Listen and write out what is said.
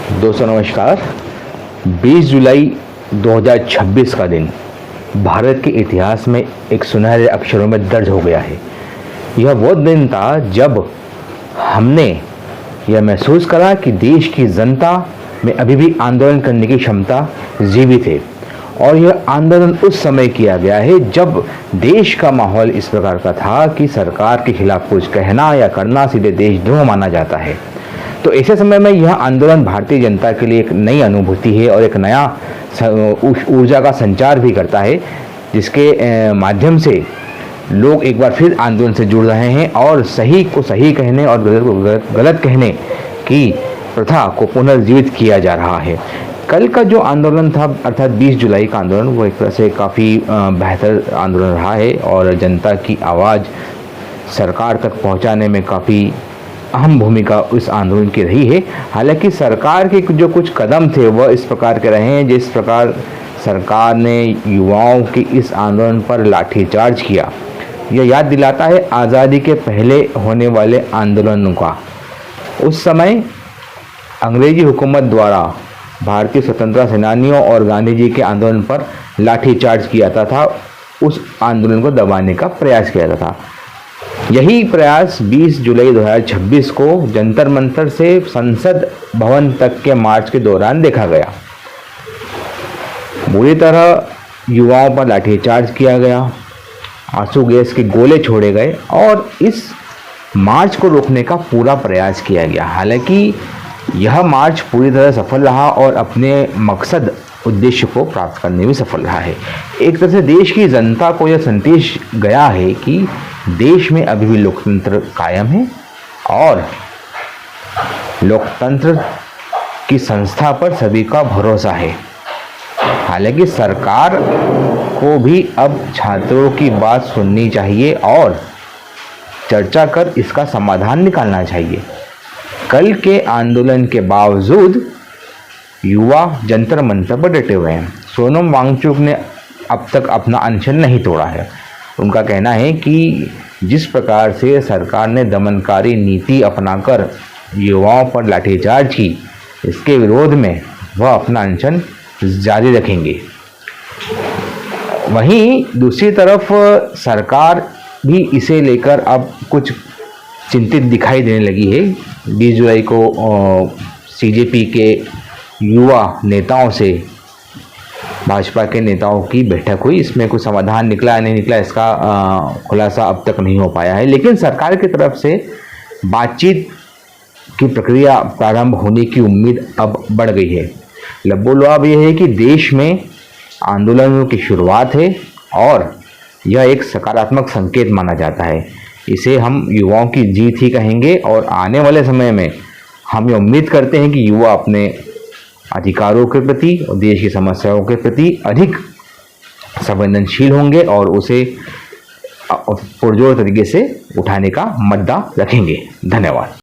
दोस्तों नमस्कार। 20 जुलाई 2026 का दिन भारत के इतिहास में एक सुनहरे अक्षरों में दर्ज हो गया है। यह वो दिन था जब हमने यह महसूस करा कि देश की जनता में अभी भी आंदोलन करने की क्षमता जीवित है। और यह आंदोलन उस समय किया गया है जब देश का माहौल इस प्रकार का था कि सरकार के खिलाफ कुछ कहना या करना सीधे देशद्रोह माना जाता है। तो ऐसे समय में यह आंदोलन भारतीय जनता के लिए एक नई अनुभूति है और एक नया ऊर्जा का संचार भी करता है, जिसके माध्यम से लोग एक बार फिर आंदोलन से जुड़ रहे हैं और सही को सही कहने और गलत को गलत कहने की प्रथा को पुनर्जीवित किया जा रहा है। कल का जो आंदोलन था अर्थात 20 जुलाई का आंदोलन, वो एक तरह से काफ़ी बेहतर आंदोलन रहा है और जनता की आवाज़ सरकार तक पहुंचाने में काफ़ी अहम भूमिका उस आंदोलन की रही है। हालांकि सरकार के जो कुछ कदम थे वह इस प्रकार के रहे हैं, जिस प्रकार सरकार ने युवाओं के इस आंदोलन पर लाठीचार्ज किया, यह याद दिलाता है आज़ादी के पहले होने वाले आंदोलनों का। उस समय अंग्रेजी हुकूमत द्वारा भारतीय स्वतंत्रता सेनानियों और गांधी जी के आंदोलन पर लाठीचार्ज किया जाता था, उस आंदोलन को दबाने का प्रयास किया जाता था। यही प्रयास 20 जुलाई 2026 को जंतर मंतर से संसद भवन तक के मार्च के दौरान देखा गया। बुरी तरह युवाओं पर लाठीचार्ज किया गया, आंसू गैस के गोले छोड़े गए और इस मार्च को रोकने का पूरा प्रयास किया गया। हालांकि यह मार्च पूरी तरह सफल रहा और अपने मकसद उद्देश्य को प्राप्त करने में सफल रहा है। एक तरह से देश की जनता को यह संदेश गया है कि देश में अभी भी लोकतंत्र कायम है और लोकतंत्र की संस्था पर सभी का भरोसा है। हालांकि सरकार को भी अब छात्रों की बात सुननी चाहिए और चर्चा कर इसका समाधान निकालना चाहिए। कल के आंदोलन के बावजूद युवा जंतर मंतर पर डटे हुए हैं। सोनम वांगचुक ने अब तक अपना अनशन नहीं तोड़ा है। उनका कहना है कि जिस प्रकार से सरकार ने दमनकारी नीति अपनाकर युवाओं पर लाठीचार्ज की, इसके विरोध में वह अपना अनशन जारी रखेंगे। वहीं दूसरी तरफ सरकार भी इसे लेकर अब कुछ चिंतित दिखाई देने लगी है। 20 जुलाई को सीजेपी के युवा नेताओं से भाजपा के नेताओं की बैठक हुई। इसमें कुछ समाधान निकला या नहीं निकला, इसका खुलासा अब तक नहीं हो पाया है। लेकिन सरकार की तरफ से बातचीत की प्रक्रिया प्रारंभ होने की उम्मीद अब बढ़ गई है। लबोलवाब यह है कि देश में आंदोलनों की शुरुआत है और यह एक सकारात्मक संकेत माना जाता है। इसे हम युवाओं की जीत ही कहेंगे और आने वाले समय में हम ये उम्मीद करते हैं कि युवा अपने अधिकारों के प्रति और देश की समस्याओं के प्रति अधिक संवेदनशील होंगे और उसे पुरजोर तरीके से उठाने का मुद्दा रखेंगे। धन्यवाद।